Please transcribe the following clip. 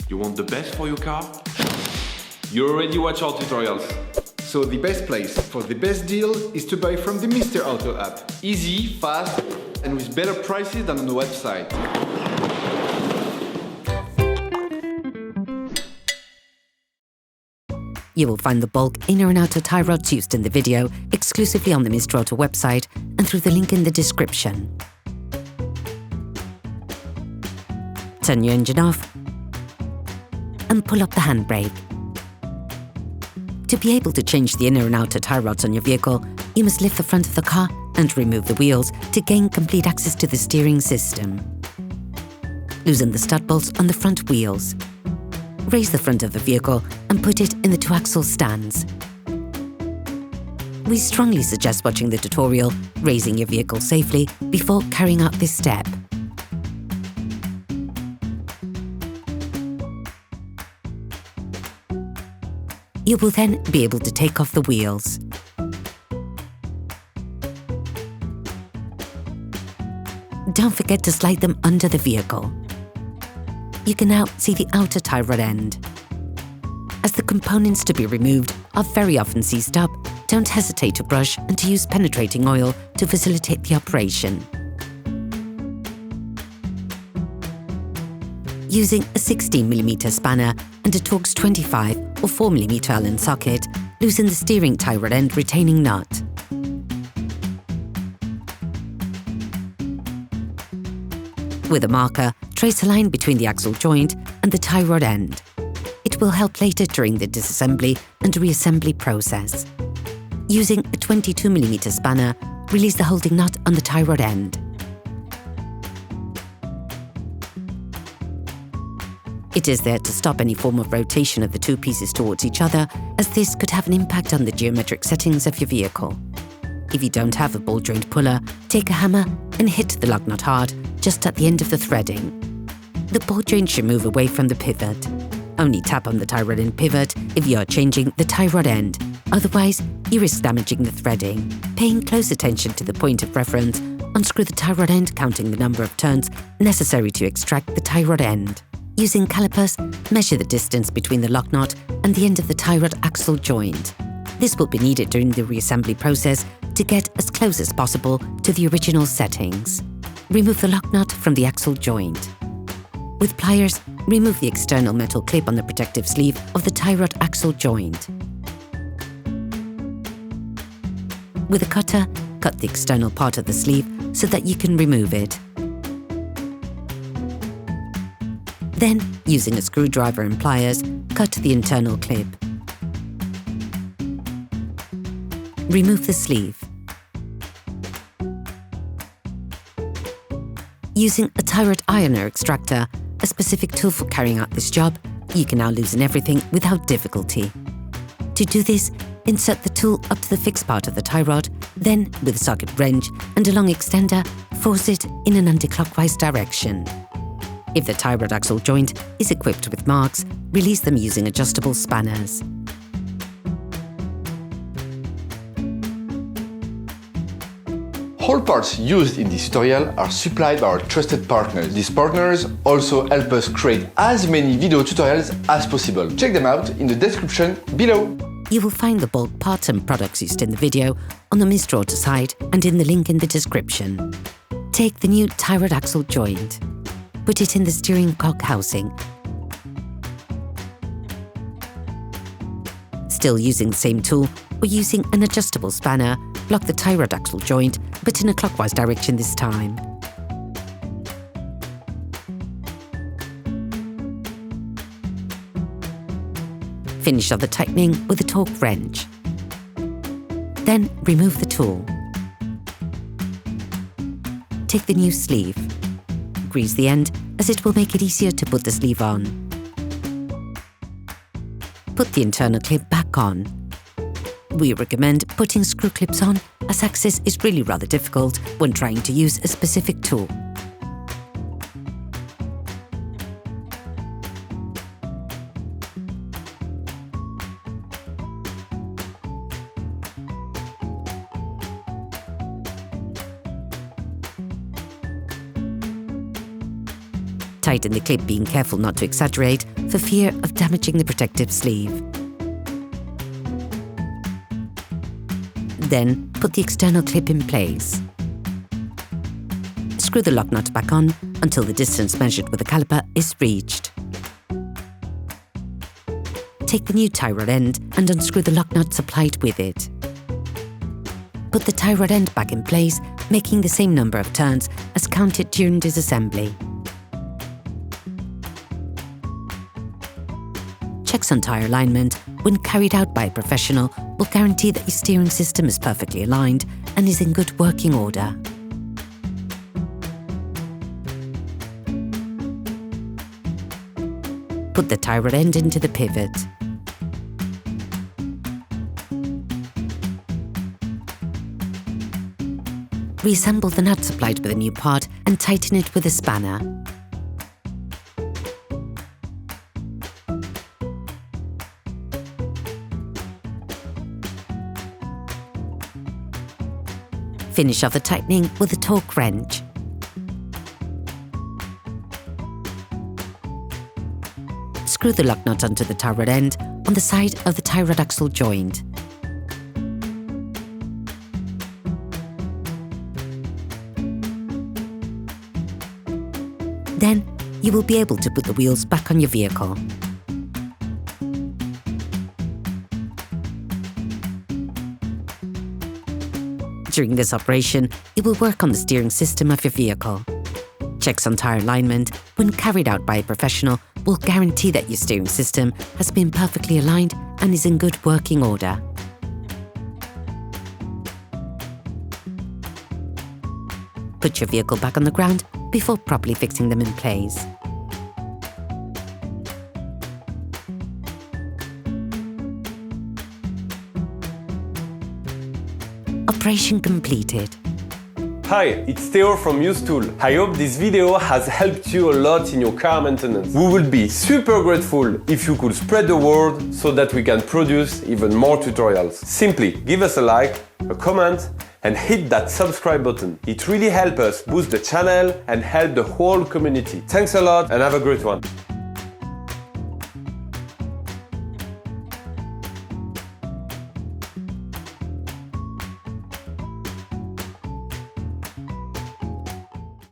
You want the best for your car? You already watch our tutorials. So the best place for the best deal is to buy from the Mr. Auto app. Easy, fast, and with better prices than on the website. You will find the bulk inner and outer tie rods used in the video exclusively on the Mr. Auto website and through the link in the description. Turn your engine off and pull up the handbrake. To be able to change the inner and outer tie rods on your vehicle, you must lift the front of the car and remove the wheels to gain complete access to the steering system. Loosen the stud bolts on the front wheels. Raise the front of the vehicle and put it in the 2-axle stands. We strongly suggest watching the tutorial, raising your vehicle safely, before carrying out this step. You will then be able to take off the wheels. Don't forget to slide them under the vehicle. You can now see the outer tie rod end. As the components to be removed are very often seized up, don't hesitate to brush and to use penetrating oil to facilitate the operation. Using a 16mm spanner and a Torx T25 or 4mm Allen socket, loosen the steering tie rod end retaining nut. With a marker, trace a line between the axle joint and the tie rod end. It will help later during the disassembly and reassembly process. Using a 22mm spanner, release the holding nut on the tie rod end. It is there to stop any form of rotation of the two pieces towards each other, as this could have an impact on the geometric settings of your vehicle. If you don't have a ball joint puller, take a hammer and hit the lug nut hard just at the end of the threading. The ball joint should move away from the pivot. Only tap on the tie rod end pivot if you are changing the tie rod end. Otherwise, you risk damaging the threading. Paying close attention to the point of reference, unscrew the tie rod end, counting the number of turns necessary to extract the tie rod end. Using calipers, measure the distance between the lock nut and the end of the tie rod axle joint. This will be needed during the reassembly process to get as close as possible to the original settings. Remove the lock nut from the axle joint. With pliers, remove the external metal clip on the protective sleeve of the tie rod axle joint. With a cutter, cut the external part of the sleeve so that you can remove it. Then, using a screwdriver and pliers, cut the internal clip. Remove the sleeve. Using a tie rod ironer extractor, a specific tool for carrying out this job, you can now loosen everything without difficulty. To do this, insert the tool up to the fixed part of the tie rod, then, with a socket wrench and a long extender, force it in an anti-clockwise direction. If the tie rod axle joint is equipped with marks, release them using adjustable spanners. All parts used in this tutorial are supplied by our trusted partners. These partners also help us create as many video tutorials as possible. Check them out in the description below. You will find the bulk parts and products used in the video on the Mr. Auto site and in the link in the description. Take the new tie rod axle joint. Put it in the steering cock housing. Still using the same tool or using an adjustable spanner, lock the tie rod axle joint, but in a clockwise direction this time. Finish off the tightening with a torque wrench. Then remove the tool. Take the new sleeve. Grease the end, as it will make it easier to put the sleeve on. Put the internal clip back on. We recommend putting screw clips on, as access is really rather difficult when trying to use a specific tool. Tighten the clip, being careful not to exaggerate for fear of damaging the protective sleeve. Then put the external clip in place. Screw the lock nut back on until the distance measured with the caliper is reached. Take the new tie rod end and unscrew the lock nut supplied with it. Put the tie rod end back in place, making the same number of turns as counted during disassembly. Checks on tyre alignment, when carried out by a professional, will guarantee that your steering system is perfectly aligned and is in good working order. Put the tie rod end into the pivot. Reassemble the nut supplied with a new part and tighten it with a spanner. Finish off the tightening with a torque wrench. Screw the lock nut onto the tie rod end on the side of the tie rod axle joint. Then you will be able to put the wheels back on your vehicle. During this operation, it will work on the steering system of your vehicle. Checks on tyre alignment, when carried out by a professional, will guarantee that your steering system has been perfectly aligned and is in good working order. Put your vehicle back on the ground before properly fixing them in place. Operation completed. Hi, it's Theo from UseTool. I hope this video has helped you a lot in your car maintenance. We would be super grateful if you could spread the word so that we can produce even more tutorials. Simply give us a like, a comment, and hit that subscribe button. It really helps us boost the channel and help the whole community. Thanks a lot and have a great one.